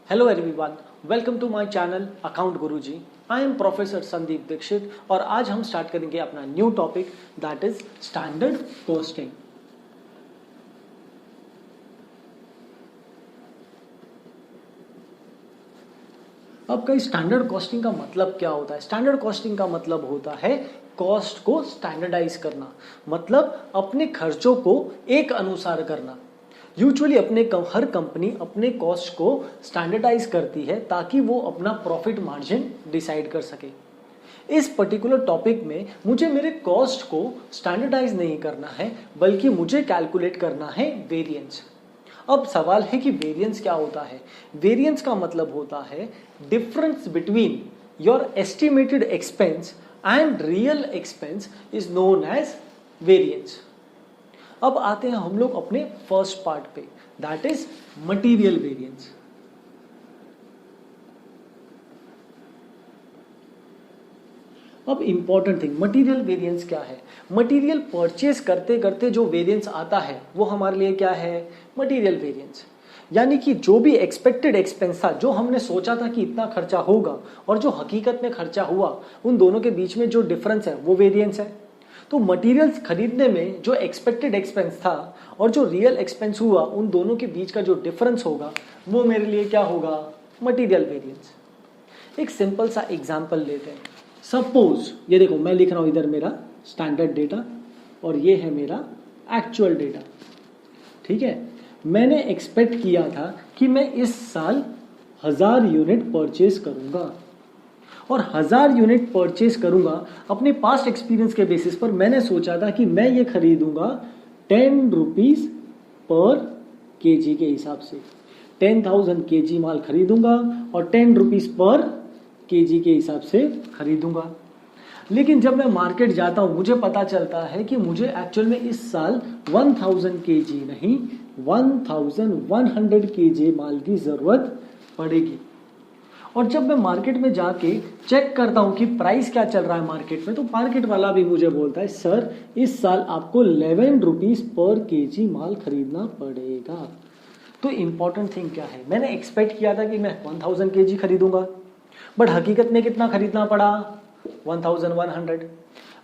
Hello everyone, welcome to my channel account Guruji. I am professor Sandeep Dixit और आज हम start करेंगे अपना new topic that is standard costing. अब कई स्टैंडर्ड कॉस्टिंग का मतलब क्या होता है? स्टैंडर्ड कॉस्टिंग का मतलब होता है कॉस्ट को स्टैंडर्डाइज करना, मतलब अपने खर्चों को एक अनुसार करना। यूजुअली हर कंपनी अपने कॉस्ट को स्टैंडर्डाइज करती है ताकि वो अपना प्रॉफिट मार्जिन डिसाइड कर सके। इस पर्टिकुलर टॉपिक में मुझे मेरे कॉस्ट को स्टैंडर्डाइज नहीं करना है, बल्कि मुझे कैलकुलेट करना है वेरिएंस। अब सवाल है कि वेरिएंस क्या होता है? वेरिएंस का मतलब होता है difference between your estimated expense and real expense is known as variance. अब आते हैं हम लोग अपने फर्स्ट पार्ट पे, दैट इज मटेरियल वेरिएंस। अब इंपॉर्टेंट थिंग, मटेरियल वेरिएंस क्या है? मटेरियल परचेज करते करते जो वेरिएंस आता है वो हमारे लिए क्या है? Material variance. यानी कि जो भी एक्सपेक्टेड एक्सपेंस था, जो हमने सोचा था कि इतना खर्चा होगा और जो हकीकत में खर्चा हुआ, उन दोनों के बीच में जो डिफरेंस है वो वेरिएंस है। तो मटेरियल्स खरीदने में जो एक्सपेक्टेड एक्सपेंस था और जो रियल एक्सपेंस हुआ, उन दोनों के बीच का जो डिफरेंस होगा वो मेरे लिए क्या होगा? Material variance. एक सिंपल सा एग्जांपल लेते हैं। सपोज ये देखो, मैं लिख रहा हूं इधर मेरा स्टैंडर्ड डेटा और ये है मेरा एक्चुअल डेटा। ठीक है, मैंने एक्सपेक्ट किया था कि मैं इस साल 1000 यूनिट परचेज करूंगा और 1000 यूनिट परचेज करूंगा। अपने पास्ट एक्सपीरियंस के बेसिस पर मैंने सोचा था कि मैं ये खरीदूंगा 10 रुपीज पर केजी के हिसाब से। 10,000 केजी माल खरीदूंगा और 10 रुपीज पर केजी के हिसाब से खरीदूंगा। लेकिन जब मैं मार्केट जाता हूं, मुझे पता चलता है कि मुझे एक्चुअल में इस साल 1000 केजी नहीं, 1100 केजी माल की जरूरत पड़ेगी। और जब मैं मार्केट में जाके चेक करता हूं कि प्राइस क्या चल रहा है मार्केट में, तो मार्केट वाला भी मुझे बोलता है सर इस साल आपको 11 रुपीज पर केजी माल खरीदना पड़ेगा। तो इंपॉर्टेंट थिंग क्या है? मैंने एक्सपेक्ट किया था कि मैं 1000 केजी खरीदूंगा, बट हकीकत में कितना खरीदना पड़ा? 1100।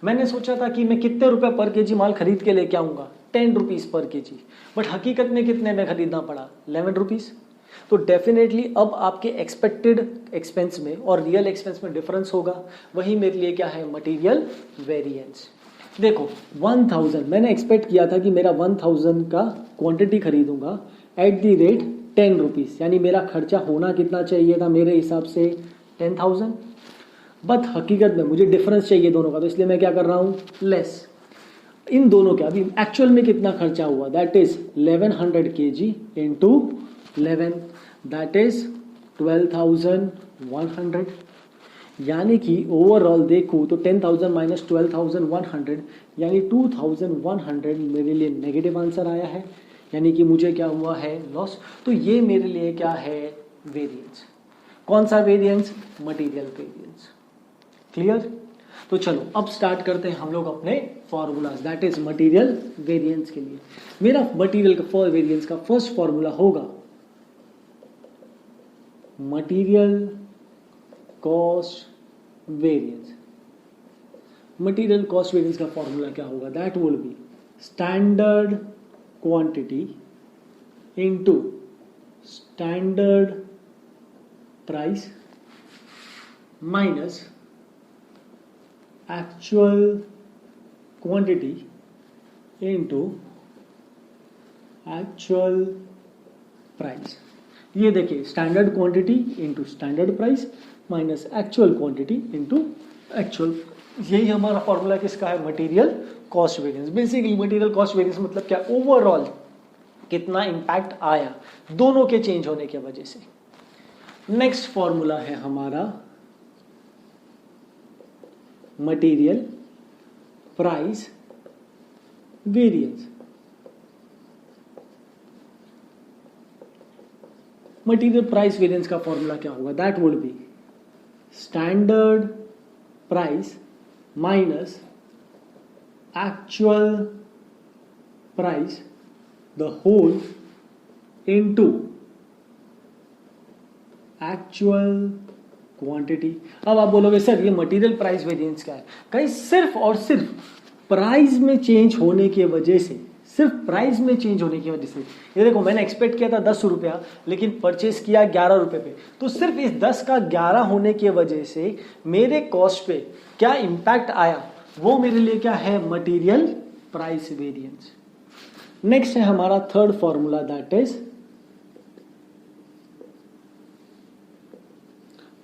मैंने सोचा था कि मैं कितने रुपए पर केजी माल खरीद के लेके आऊंगा? 10 रुपीज पर केजी, बट हकीकत में कितने में खरीदना पड़ा? 11 रुपीज। तो डेफिनेटली अब आपके एक्सपेक्टेड एक्सपेंस में और रियल एक्सपेंस में डिफरेंस होगा। वही मेरे लिए क्या है? Material variance. देखो 1000 मैंने एक्सपेक्ट किया था कि मेरा 1000 का क्वांटिटी खरीदूंगा एट द रेट 10 रुपीज, यानी मेरा खर्चा होना कितना चाहिए था मेरे हिसाब से? 10,000। बट हकीकत में मुझे डिफरेंस चाहिए दोनों का, तो इसलिए मैं क्या कर रहा हूं? लेस। इन दोनों के अभी एक्चुअल में कितना खर्चा हुआ? That is 1100 KG into 11, that is 12,100। यानी कि ओवरऑल देखूं तो 10,000 माइनस 12,100 यानी 2,100 मेरे लिए नेगेटिव आंसर आया है, यानी कि मुझे क्या हुआ है? लॉस। तो ये मेरे लिए क्या है? वेरिएंस। कौन सा वेरिएंस? Material variance. क्लियर? तो चलो अब स्टार्ट करते हैं हम लोग अपने formulas, that is material variance के लिए। मेरा मटेरियल का वेरिएंस का फर्स्ट फॉर्मूला होगा material cost variance. Material cost variance का फॉर्मूला क्या होगा? That will be standard quantity into standard price minus actual quantity into actual price. ये देखिए, standard quantity into standard price minus actual quantity into actual. यही हमारा formula किसका है? Material cost variance. Basically material cost variance मतलब क्या? Overall कितना impact आया दोनों के चेंज होने की वजह से। नेक्स्ट फॉर्मूला है हमारा material price variance. Material price variance का फॉर्मूला क्या होगा? That would be standard price minus actual price the whole into actual quantity. अब आप बोलोगे सर ये मटेरियल प्राइस वेरिएंस क्या है? कहीं सिर्फ और सिर्फ प्राइस में चेंज होने की वजह से, सिर्फ प्राइस में चेंज होने की वजह से, ये देखो मैंने एक्सपेक्ट किया था 10 रुपया लेकिन परचेस किया 11 रुपये पे, तो सिर्फ इस 10 का 11 होने की वजह से मेरे कॉस्ट पे क्या इंपैक्ट आया, वो मेरे लिए क्या है? Material price variance. नेक्स्ट है हमारा third formula, that is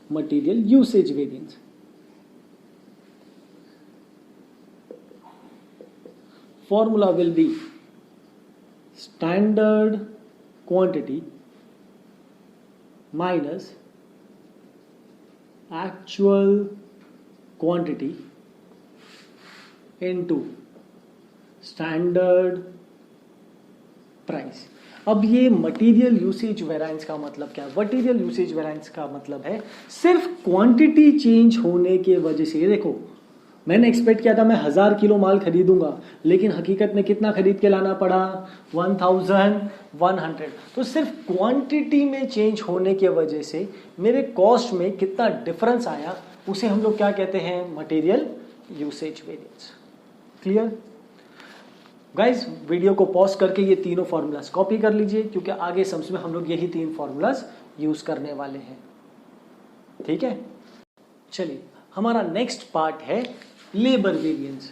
material usage variance. Formula will be standard quantity minus actual quantity into standard price। अब ये मटेरियल यूसेज वेरिएंस का मतलब क्या है? मटेरियल यूसेज वेरिएंस का मतलब है सिर्फ क्वांटिटी चेंज होने के वजह से। ये देखो मैंने एक्सपेक्ट किया था मैं 1000 किलो माल खरीदूंगा लेकिन हकीकत में कितना खरीद के लाना पड़ा? 1100। तो सिर्फ क्वांटिटी में चेंज होने की वजह से मेरे कॉस्ट में कितना डिफरेंस आया, उसे हम लोग क्या कहते हैं? Material usage variance. Clear guys? Video को पॉज करके ये तीनों फॉर्मूलाज कॉपी कर लीजिए क्योंकि आगे सम्स में हम लोग यही 3 फॉर्मूलाज यूज करने वाले हैं। ठीक है, चलिए हमारा नेक्स्ट पार्ट है लेबर वेरिएंस।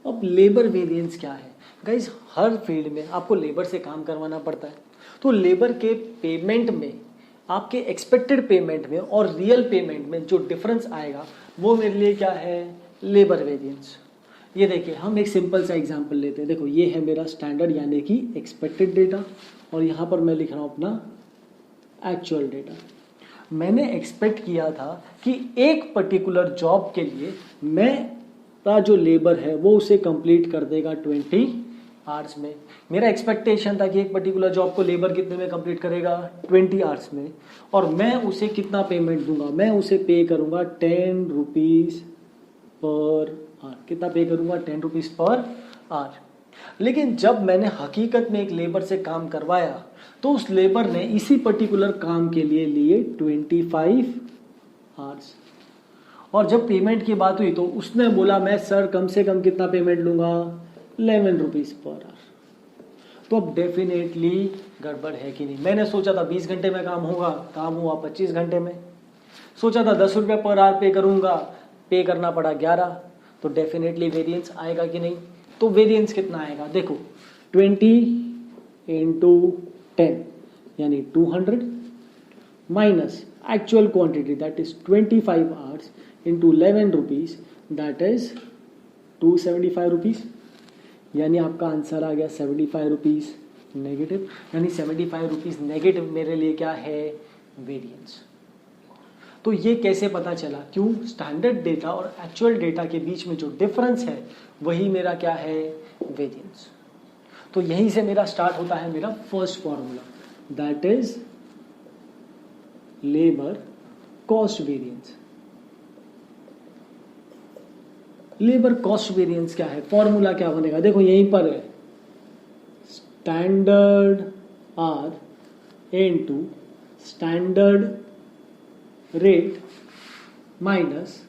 अब लेबर वेरिएंस क्या है? गाइज हर फील्ड में आपको लेबर से काम करवाना पड़ता है, तो लेबर के पेमेंट में, आपके एक्सपेक्टेड पेमेंट में और रियल पेमेंट में जो डिफरेंस आएगा वो मेरे लिए क्या है? Labour variance. ये देखिए हम एक सिंपल सा एग्जांपल लेते हैं। देखो ये है मेरा स्टैंडर्ड यानी कि एक्सपेक्टेड डेटा और यहाँ पर मैं लिख रहा हूँ अपना एक्चुअल डेटा। मैंने एक्सपेक्ट किया था कि एक पर्टिकुलर जॉब के लिए मेरा जो लेबर है वो उसे कंप्लीट कर देगा 20 आवर्स में। मेरा एक्सपेक्टेशन था कि एक पर्टिकुलर जॉब को लेबर कितने में कंप्लीट करेगा? 20 आवर्स में, और मैं उसे कितना पेमेंट दूंगा? मैं उसे पे करूंगा 10 रुपीज पर आवर। कितना पे करूंगा? 10 रुपीज पर आवर। लेकिन जब मैंने हकीकत में एक लेबर से काम करवाया तो उस लेबर ने इसी पर्टिकुलर काम के लिए लिए 25 आवर्स, और जब पेमेंट की बात हुई तो उसने बोला मैं सर कम से कम कितना पेमेंट लूंगा? 11 रुपीज पर आवर। तो अब डेफिनेटली गड़बड़ है कि नहीं? मैंने सोचा था 20 घंटे में काम होगा, काम हुआ 25 घंटे में। सोचा था 10 रुपये पर आवर पे करूंगा, पे करना पड़ा 11। तो डेफिनेटली वेरिएंस आएगा कि नहीं? तो वेरिएंस कितना आएगा? देखो 20 इंटू 10 यानी 200 minus actual quantity that is 25 hours into 11 rupees that is 275 rupees, यानी आपका आंसर आ गया 75 रुपीज नेगेटिव। यानी 75 रुपीज नेगेटिव मेरे लिए क्या है? वेरिएंस। तो ये कैसे पता चला? क्यों? स्टैंडर्ड डेटा और एक्चुअल डेटा के बीच में जो डिफरेंस है वही मेरा क्या है? वेरिएंस। तो यहीं से मेरा स्टार्ट होता है मेरा first formula, that is labour cost variance. Labour cost variance क्या है? फॉर्मूला क्या बनेगा? देखो यहीं पर है, standard are into standard rate minus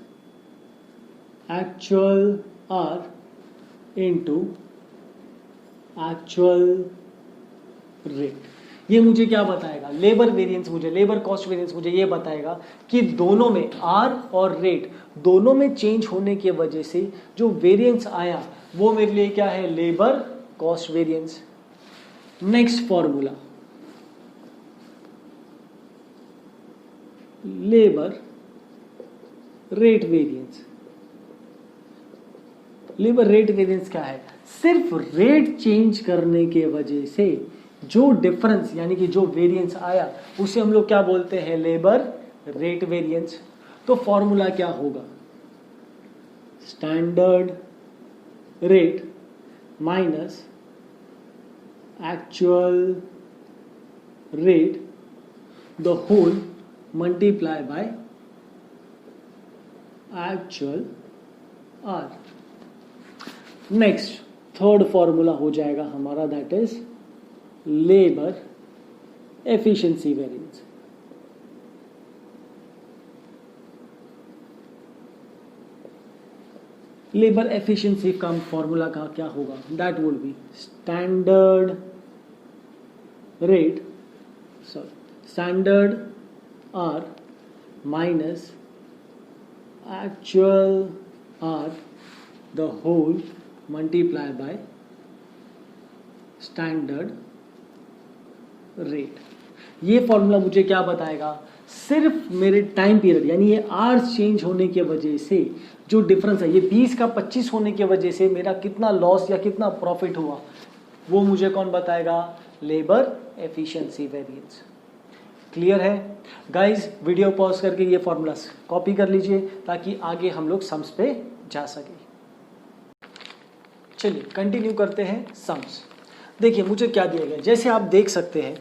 actual are into actual rate. ये मुझे क्या बताएगा? लेबर वेरिएंस मुझे, लेबर कॉस्ट वेरिएंस मुझे ये बताएगा कि दोनों में आर और रेट दोनों में चेंज होने की वजह से जो वेरिएंस आया वो मेरे लिए क्या है? Labour cost variance. Next formula, labour rate variance. Labour rate variance क्या है? सिर्फ रेट चेंज करने के वजह से जो डिफरेंस यानी कि जो वेरिएंस आया उसे हम लोग क्या बोलते हैं? Labour rate variance. तो फॉर्मूला क्या होगा? Standard rate minus actual rate the whole multiply by actual R. Next third formula हो जाएगा हमारा, that is labour efficiency variance. Labour efficiency का फॉर्मूला का क्या होगा, that would be standard are minus actual R the whole multiply by standard rate. ये formula मुझे क्या बताएगा, सिर्फ मेरे टाइम पीरियड यानी ये आवर्स चेंज होने की वजह से जो डिफरेंस है, ये 20 का 25 होने की वजह से मेरा कितना लॉस या कितना प्रॉफिट हुआ, वो मुझे कौन बताएगा, लेबर एफिशिएंसी वेरिएंस। क्लियर है गाइस? वीडियो पॉज करके ये फॉर्मूला कॉपी कर लीजिए ताकि आगे हम लोग सम्स पे जा सके। चलिए कंटिन्यू करते हैं सम्स। देखिए मुझे क्या दिया गया, जैसे आप देख सकते हैं,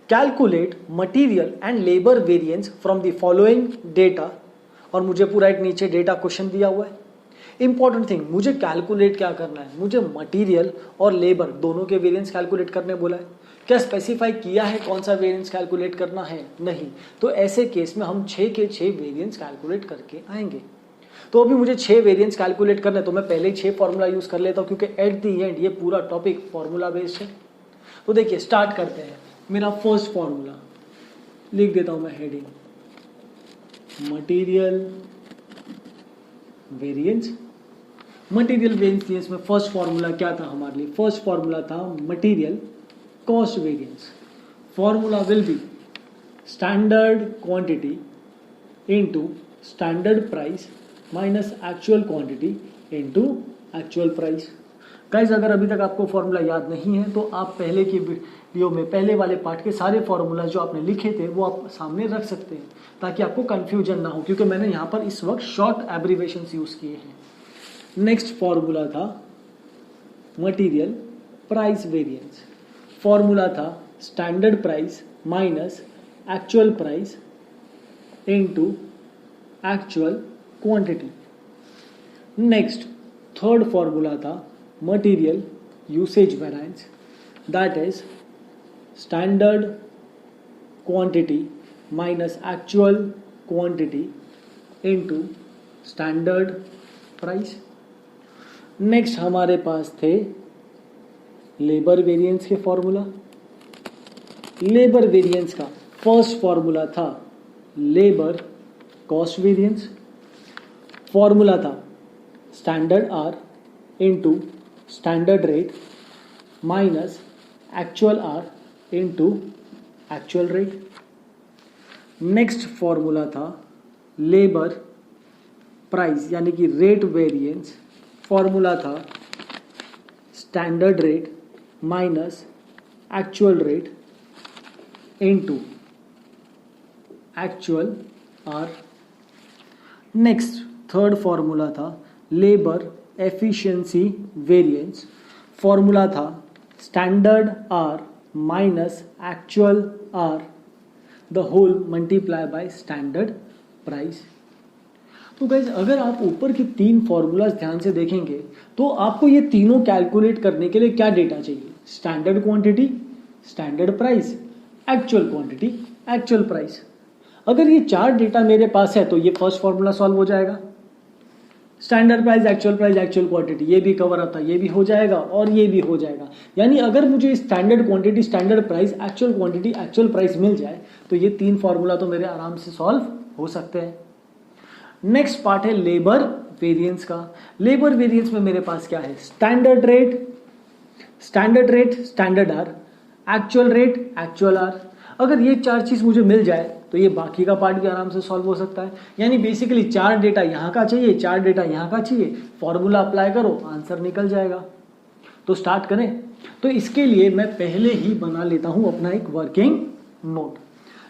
calculate material and labour variance from the following data, और मुझे पूरा एक नीचे डेटा क्वेश्चन दिया हुआ है। इंपॉर्टेंट थिंग, मुझे कैलकुलेट क्या करना है, मुझे मटेरियल और लेबर दोनों के वेरिएंस कैलकुलेट करने बोला है। क्या स्पेसिफाई किया है कौन सा वेरिएंस कैलकुलेट करना है? नहीं। तो ऐसे केस में हम 6 के 6 वेरिएंस कैलकुलेट करके आएंगे। तो अभी मुझे 6 वेरिएंस कैलकुलेट करना है, तो मैं पहले ही 6 फॉर्मूला यूज कर लेता हूँ, क्योंकि एट द एंड ये पूरा टॉपिक फॉर्मूला बेस्ड है। तो देखिए स्टार्ट करते हैं। मेरा फर्स्ट फॉर्मूला लिख देता हूं मैं, heading material variance. Material variance में फर्स्ट फॉर्मूला क्या था हमारे लिए, फर्स्ट फॉर्मूला था material cost variance. Formula will be standard quantity into standard price minus actual quantity into actual price. Guys अगर अभी तक आपको फॉर्मूला याद नहीं है तो आप पहले की वीडियो में पहले वाले पार्ट के सारे फॉर्मूला जो आपने लिखे थे वो आप सामने रख सकते हैं ताकि आपको कंफ्यूजन ना हो, क्योंकि मैंने यहाँ पर इस वक्त शॉर्ट एब्रीवेशंस यूज किए हैं। नेक्स्ट फॉर्मूला था मटेरियल प्राइस वेरिएंस। फॉर्मूला था standard price minus actual price into actual quantity. Next third formula था material usage variance, that is standard quantity minus actual quantity into standard price. Next हमारे पास थे labour variance के formula. Labour variance का first formula था labour cost variance. Formula था standard are into standard rate minus actual are into actual rate. Next formula था labour price यानी कि रेट वेरिएंस। फॉर्मूला था standard rate minus actual rate into actual R. Next third formula था labour efficiency variance. Formula था standard are minus actual R the whole multiply by standard price. तो guys अगर आप ऊपर की 3 फॉर्मूलाज ध्यान से देखेंगे तो आपको ये तीनों कैलकुलेट करने के लिए क्या डेटा चाहिए, standard quantity, standard price, actual quantity, actual price. अगर ये 4 डेटा मेरे पास है तो ये फर्स्ट फॉर्मूला सॉल्व हो जाएगा। स्टैंडर्ड प्राइस, एक्चुअल क्वांटिटी, ये भी कवर आता, ये भी हो जाएगा और ये भी हो जाएगा। यानी अगर मुझे standard quantity, standard price, actual quantity, actual price मिल जाए तो ये 3 फॉर्मूला तो मेरे आराम से सॉल्व हो सकते हैं। नेक्स्ट पार्ट है लेबर वेरिएंस का। लेबर वेरिएंस में मेरे पास क्या है, standard rate, standard R, actual rate, actual R. अगर ये 4 चीज मुझे मिल जाए तो ये बाकी का पार्ट भी आराम से सॉल्व हो सकता है। यानी बेसिकली 4 डेटा यहाँ का चाहिए, 4 डेटा यहाँ का चाहिए, फॉर्मूला अप्लाई करो, आंसर निकल जाएगा। तो स्टार्ट करें। तो इसके लिए मैं पहले ही बना लेता हूं अपना एक वर्किंग नोट।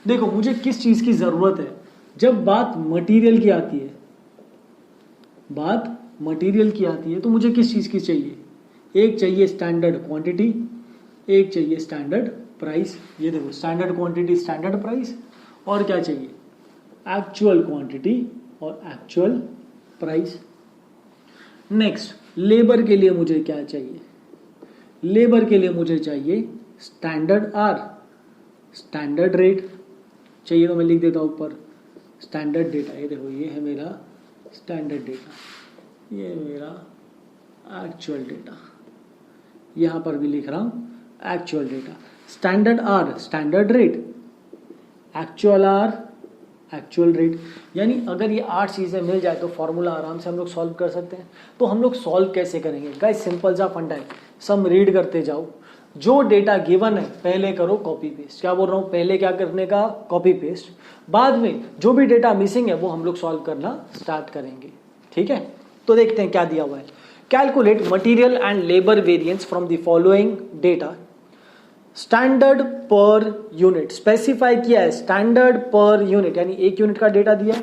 देखो मुझे किस चीज की जरूरत है, जब बात मटेरियल की आती है, तो मुझे किस चीज की चाहिए, एक चाहिए स्टैंडर्ड क्वांटिटी, एक चाहिए स्टैंडर्ड प्राइस। ये देखो स्टैंडर्ड क्वांटिटी, स्टैंडर्ड प्राइस, और क्या चाहिए, एक्चुअल क्वांटिटी और एक्चुअल प्राइस। नेक्स्ट लेबर के लिए मुझे क्या चाहिए, लेबर के लिए मुझे चाहिए स्टैंडर्ड आर, स्टैंडर्ड रेट चाहिए तो मैं लिख देता हूँ ऊपर स्टैंडर्ड डेटा। ये देखो, ये है मेरा स्टैंडर्ड डेटा, ये मेरा एक्चुअल डेटा, यहाँ पर भी लिख रहा हूँ actual data. Standard R standard rate, actual R actual rate. यानी अगर ये 8 चीज़ें मिल जाए तो फॉर्मूला आराम से हम लोग सॉल्व कर सकते हैं। तो हम लोग सॉल्व कैसे करेंगे गाइस? सिंपल सा फंडा है, सम रीड करते जाओ, जो डेटा गिवन है पहले करो कॉपी पेस्ट। क्या बोल रहा हूँ? पहले क्या करने का? Copy paste. बाद में जो भी डेटा मिसिंग है वो हम लोग सॉल्व करना स्टार्ट करेंगे। ठीक है, तो देखते हैं क्या दिया हुआ है। Calculate material and labour variance from the following data. Standard per unit specify किया है, स्टैंडर्ड पर यूनिट यानी 1 यूनिट का डेटा दिया है।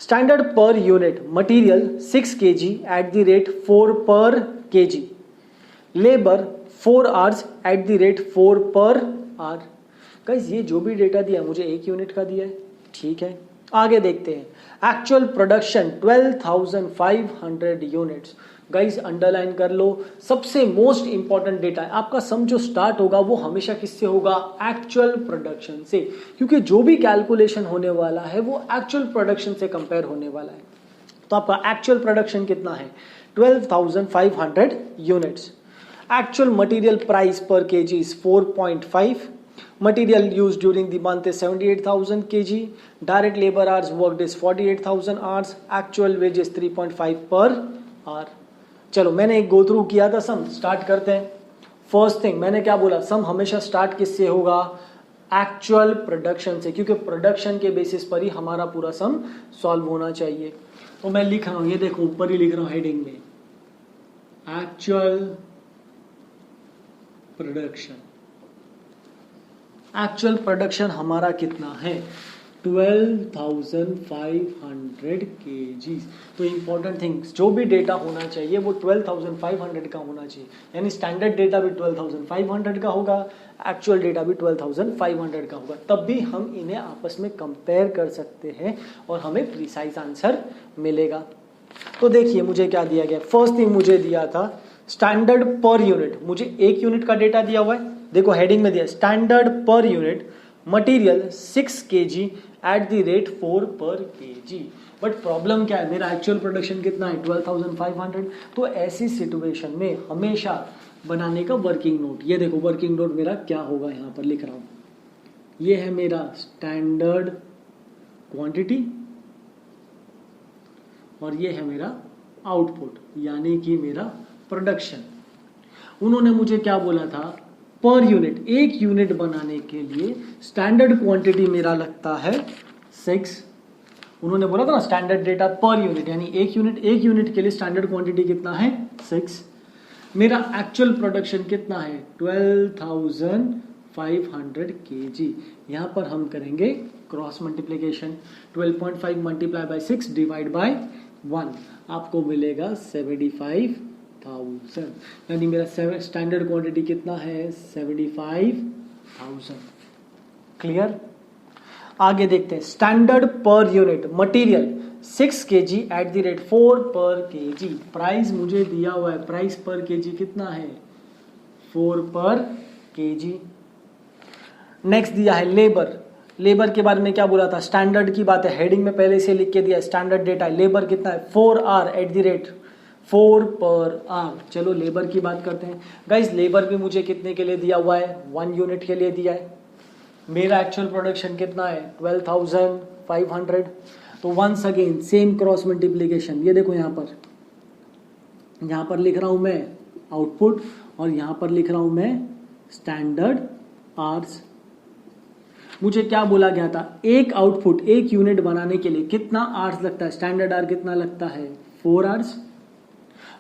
Standard per unit material 6 kg eight the rate 4 पर kg, labour 4 hours eight the rate 4 per hour. Guys ये जो भी डेटा दिया है मुझे 1 यूनिट का दिया है। ठीक है, आगे देखते हैं। Actual production 12,500 units. Guys underline कर लो, सबसे मोस्ट इंपॉर्टेंट डेटा है आपका। सम जो स्टार्ट होगा वो हमेशा किससे होगा? एक्चुअल प्रोडक्शन से, क्योंकि जो भी कैलकुलेशन होने वाला है वो एक्चुअल प्रोडक्शन से कंपेयर होने वाला है। तो आपका एक्चुअल प्रोडक्शन कितना है? 12,500 units. Actual material price per KG is 4.5. Material used during the month is 78,000 kg. Direct labor hours worked is 48,000 hours. Actual wages 3.5 per hour. चलो मैंने एक गो थ्रू किया था सम, स्टार्ट करते हैं। फर्स्ट थिंग मैंने क्या बोला? सम हमेशा स्टार्ट किससे होगा? एक्चुअल प्रोडक्शन से, क्योंकि प्रोडक्शन के बेसिस पर ही हमारा पूरा सम सॉल्व होना चाहिए। तो मैं लिख रहा हूं, ये देखो ऊपर ही लिख रहा हूं हेडिंग में, एक्चुअल प्रोडक्शन। एक्चुअल प्रोडक्शन हमारा कितना है? 12,500 kg। तो इंपॉर्टेंट थिंग्स, जो भी डेटा होना चाहिए वो 12,500 का होना चाहिए। यानी स्टैंडर्ड डेटा भी 12,500 का होगा, एक्चुअल डेटा भी 12,500 का होगा। तब भी हम इन्हें आपस में कंपेयर कर सकते हैं और हमें प्रिसाइज आंसर मिलेगा। तो देखिए मुझे क्या दिया गया। फर्स्ट थिंग मुझे दिया था स्टैंडर्ड पर यूनिट, मुझे 1 यूनिट का डेटा दिया हुआ है। देखो हेडिंग में दिया standard per unit material 6 kg eight the rate 4 पर kg। बट प्रॉब्लम क्या है? मेरा एक्चुअल प्रोडक्शन कितना है? 12,500। तो ऐसी सिचुएशन में हमेशा बनाने का वर्किंग नोट, ये देखो वर्किंग नोट मेरा क्या होगा, यहां पर लिख रहा हूं। ये है मेरा स्टैंडर्ड क्वांटिटी और ये है मेरा आउटपुट यानी कि मेरा प्रोडक्शन। उन्होंने मुझे क्या बोला था? पर यूनिट, 1 यूनिट बनाने के लिए स्टैंडर्ड क्वांटिटी मेरा लगता है 6। उन्होंने बोला था ना स्टैंडर्ड डेटा पर यूनिट यानी 1 यूनिट के लिए स्टैंडर्ड क्वांटिटी कितना है? 6। मेरा एक्चुअल प्रोडक्शन कितना है? 12,500 kg। यहां पर हम करेंगे cross multiplication, 12.5 multiply by 6 divide by 1, आपको मिलेगा 75,000। यानी मेरा स्टैंडर्ड क्वांटिटी कितना है? 75,000। क्लियर? आगे देखते हैं। Standard per unit material 6 kg eight the rate 4 पर kg। प्राइस मुझे दिया हुआ है, प्राइस पर kg कितना है? 4 पर kg। नेक्स्ट दिया है लेबर। लेबर के बारे में क्या बोला था? स्टैंडर्ड की बात है, हेडिंग में पहले से लिख के दिया स्टैंडर्ड डेटा है। लेबर कितना है? 4 our eight the rate 4 per hour. चलो लेबर की बात करते हैं। गाइस लेबर भी मुझे कितने के लिए दिया हुआ है? 1 यूनिट के लिए दिया है। मेरा एक्चुअल प्रोडक्शन कितना है? 12,500। तो once again same cross multiplication, ये देखो यहां पर लिख रहा हूं मैं आउटपुट और यहां पर लिख रहा हूं मैं स्टैंडर्ड आवर्स। मुझे क्या बोला गया था? एक आउटपुट 1 यूनिट बनाने के लिए कितना आवर्स लगता है? स्टैंडर्ड आवर कितना लगता है? 4 आवर्स।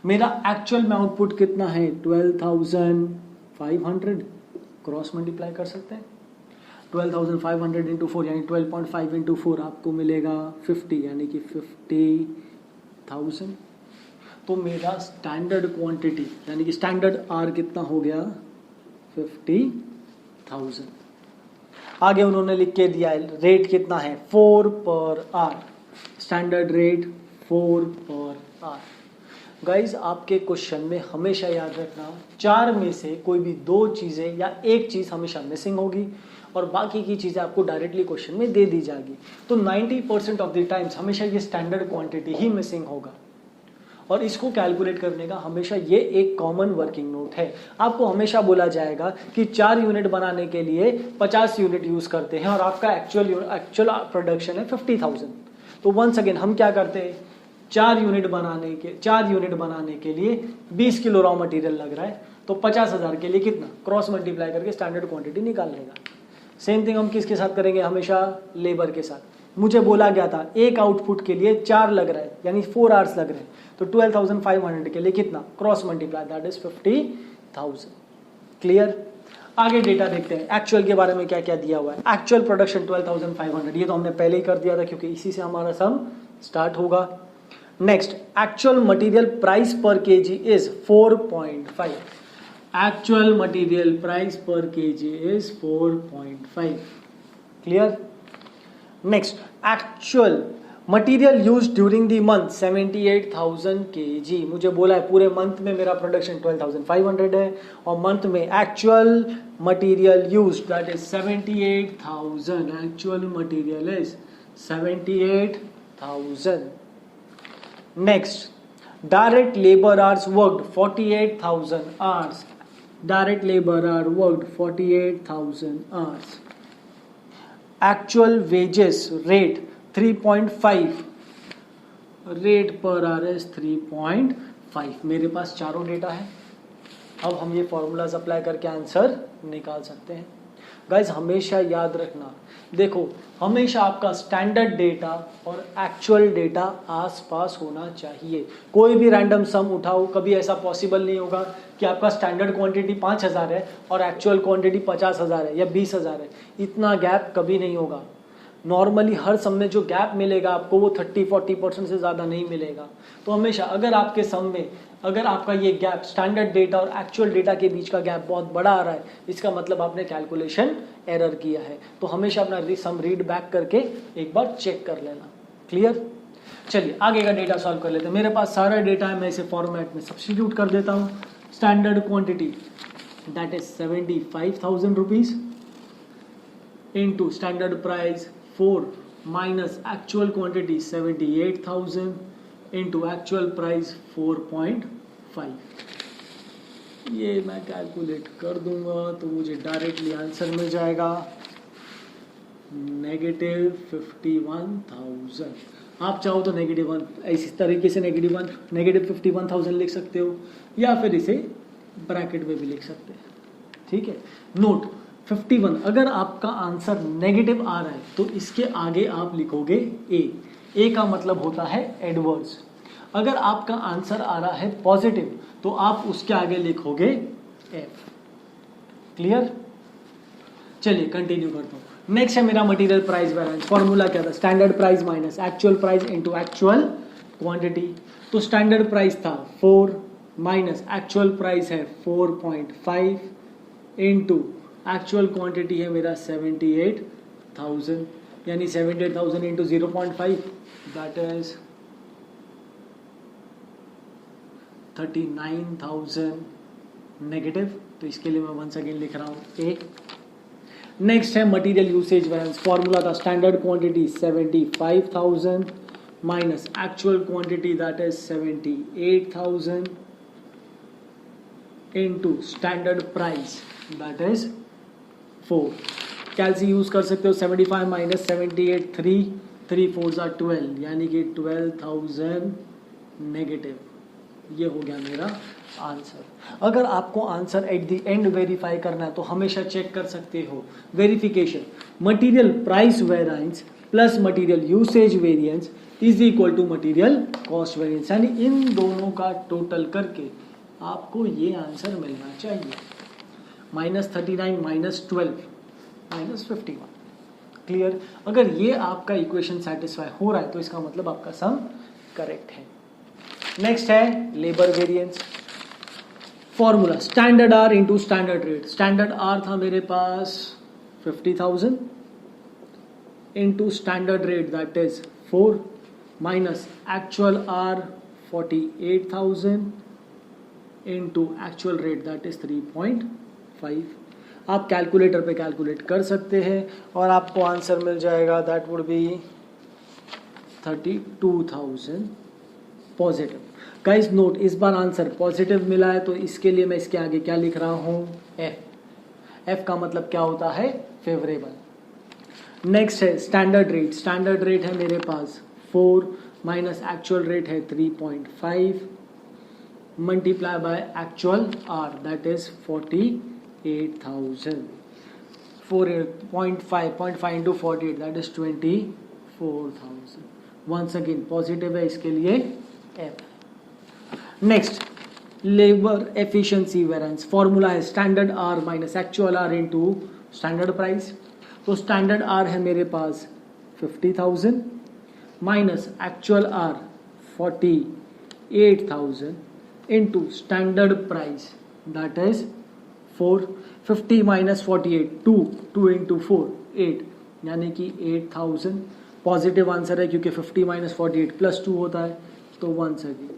मेरा एक्चुअल में आउटपुट कितना है? 12,500। क्रॉस मल्टीप्लाई कर सकते हैं। 12,500 इंटू 4 यानी 12.5 इंटू 4 आपको मिलेगा 50 यानी कि 50,000। तो मेरा स्टैंडर्ड क्वांटिटी यानी कि स्टैंडर्ड आर कितना हो गया? 50,000। आगे उन्होंने लिख के दिया है रेट कितना है? 4 per hour. Standard rate 4 per hour. Guys आपके क्वेश्चन में हमेशा याद रखना 4 में से कोई भी 2 चीजें या एक चीज हमेशा मिसिंग होगी और बाकी की चीजें आपको डायरेक्टली क्वेश्चन में दे दी जाएगी। तो 90% ऑफ द टाइम्स हमेशा ये स्टैंडर्ड क्वांटिटी ही मिसिंग होगा और इसको कैलकुलेट करने का हमेशा ये एक कॉमन वर्किंग नोट है। आपको हमेशा बोला जाएगा कि 4 यूनिट बनाने के लिए 50 यूनिट यूज करते हैं और आपका एक्चुअल प्रोडक्शन है 50,000। तो वंस अगेन हम क्या करते हैं, 4 यूनिट बनाने के लिए 20 किलो रॉ मटेरियल लग रहा है, तो 50,000 के लिए कितना, क्रॉस मल्टीप्लाई करके स्टैंडर्ड क्वांटिटी निकाल लेगा। सेम थिंग हम किसके साथ करेंगे, हमेशा लेबर के साथ। मुझे बोला गया था एक आउटपुट के लिए 4 लग रहा है, यानी 4 आवर्स लग रहे हैं, तो 12,500 के लिए कितना, cross multiply, that is 50,000। Clear. आगे डेटा देखते हैं, एक्चुअल के बारे में क्या क्या दिया हुआ है। एक्चुअल प्रोडक्शन 12,500, ये तो हमने पहले ही कर दिया था क्योंकि इसी से हमारा सम स्टार्ट होगा। Next, actual material price per KG is 4.5। Actual material price per KG is 4.5। Clear. Next, actual material use during the month 78,000 kg। मुझे बोला है पूरे मंथ में मेरा प्रोडक्शन 12,500 है और मंथ में actual material use that is 78,000। Actual material is 78,000। Next, direct labour hours worked 48,000 hours. Direct labour our worked 48,000 hours. Actual wages rate 3.5, rate per hour is 3.5। मेरे पास चारों डेटा है, अब हम ये फॉर्मूलाज अप्लाई करके आंसर निकाल सकते हैं। गाइज हमेशा याद रखना, देखो हमेशा आपका स्टैंडर्ड डेटा और एक्चुअल डेटा आसपास होना चाहिए। कोई भी रैंडम सम उठाओ, कभी ऐसा पॉसिबल नहीं होगा कि आपका स्टैंडर्ड क्वांटिटी 5,000 है और एक्चुअल क्वांटिटी 50,000 है या 20,000 है। इतना गैप कभी नहीं होगा। नॉर्मली हर सम में जो गैप मिलेगा आपको वो 30-40% से ज़्यादा नहीं मिलेगा। तो हमेशा अगर आपके सम में अगर आपका ये गैप स्टैंडर्ड डेटा और एक्चुअल डेटा के बीच का गैप बहुत बड़ा आ रहा है, इसका मतलब आपने कैलकुलेशन एरर किया है। तो हमेशा अपना सम रीड बैक करके एक बार चेक कर लेना। क्लियर। चलिए आगे का डेटा सॉल्व कर लेते हैं। मेरे पास सारा डेटा है, मैं इसे फॉर्मेट में सब्स्टिट्यूट कर देता हूँ। Standard quantity that is 75,000 rupees into standard price 4 minus actual quantity 78,000 into actual price 4.5। ये मैं कैलकुलेट कर दूंगा तो मुझे डायरेक्टली आंसर मिल जाएगा -51,000। आप चाहो तो -1 इसी तरीके से -51,000 लिख सकते हो या फिर इसे ब्रैकेट में भी लिख सकते हैं। ठीक है। नोट 51, अगर आपका आंसर नेगेटिव आ रहा है तो इसके आगे आप लिखोगे ए का मतलब होता है एडवर्स। अगर आपका आंसर आ रहा है पॉजिटिव तो आप उसके आगे लिखोगे एफ। क्लियर। चलिए कंटिन्यू करता हूं। नेक्स्ट है मेरा मटेरियल प्राइस वैरिएंस। फॉर्मूला क्या था, standard price minus actual price into actual quantity. तो स्टैंडर्ड प्राइस था 4 माइनस एक्चुअल प्राइस है 4.5 इनटू एक्चुअल क्वांटिटी है मेरा 78,000, यानी 78,000 इंटू 0.5 दैट इज 39,000 नेगेटिव। तो इसके लिए मैं वंस अगेन लिख रहा हूं ए। नेक्स्ट है मटेरियल यूसेज वैरिएंस। फॉर्मूला था standard quantity 75,000 minus actual quantity that is 78,000 into standard price that is 4। Calci use कर सकते हो। 75 माइनस 78 3 4 12, यानी कि 12,000 नेगेटिव। ये हो गया मेरा आंसर। अगर आपको answer at the end verify करना है तो हमेशा चेक कर सकते हो verification, material price variance plus material usage variance is equal to material cost variance, यानी इन दोनों का टोटल करके आपको ये आंसर मिलना चाहिए। -39 माइनस 12 माइनस 51। क्लियर। अगर ये आपका इक्वेशन सेटिस्फाई हो रहा है तो इसका मतलब आपका सम करेक्ट है। नेक्स्ट है labour variance. Formula standard R into standard rate. Standard R था मेरे पास 50,000 into standard rate that is 4 minus actual are 48,000 into actual rate that is 3.5. आप कैलकुलेटर पे कैलकुलेट कर सकते हैं और आपको आंसर मिल जाएगा that would B 32,000 positive. Guys note, इस बार आंसर पॉजिटिव मिला है तो इसके लिए मैं इसके आगे क्या लिख रहा हूं, एफ का मतलब क्या होता है, फेवरेबल. नेक्स्ट है स्टैंडर्ड रेट. स्टैंडर्ड रेट है मेरे पास 4 माइनस एक्चुअल रेट है 3.5 multiply by actual hour that is 48,000. 0.5 into 48 that is 24,000. Once again positive है, इसके लिए F. Next labour efficiency variance. Formula है standard are minus actual are into standard price. तो standard hour है मेरे पास 50,000 minus actual are 48,000 into standard price that is 4. 50 minus 48 2 into 4 8 यानी कि 8,000. पॉजिटिव आंसर है क्योंकि 50 माइनस 48 प्लस 2 होता है. तो वंस अगेन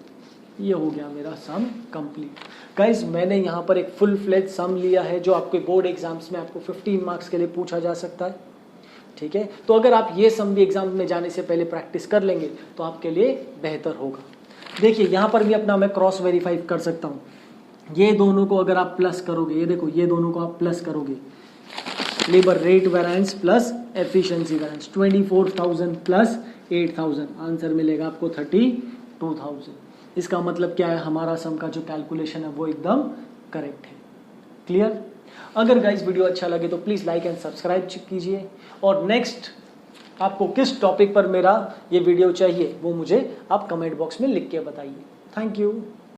ये हो गया मेरा सम कंप्लीट. गाइज मैंने यहाँ पर एक फुल फ्लेज सम लिया है जो आपके बोर्ड एग्जाम्स में आपको 15 मार्क्स के लिए पूछा जा सकता है. ठीक है, तो अगर आप ये सम भी एग्जाम में जाने से पहले प्रैक्टिस कर लेंगे तो आपके लिए बेहतर होगा. देखिए यहाँ पर भी अपना मैं क्रॉस वेरीफाई कर सकता हूँ. ये दोनों को अगर आप प्लस करोगे, ये देखो ये दोनों को आप प्लस करोगे, labour rate variance plus efficiency variance 24,000 plus 8,000 answer मिलेगा आपको 32,000. इसका मतलब क्या है, हमारा सम का जो कैलकुलेशन है वो एकदम करेक्ट है. क्लियर. अगर गाइस वीडियो अच्छा लगे तो प्लीज लाइक एंड सब्सक्राइब कीजिए और नेक्स्ट आपको किस टॉपिक पर मेरा ये वीडियो चाहिए वो मुझे आप कमेंट बॉक्स में लिख के बताइए. Thank you.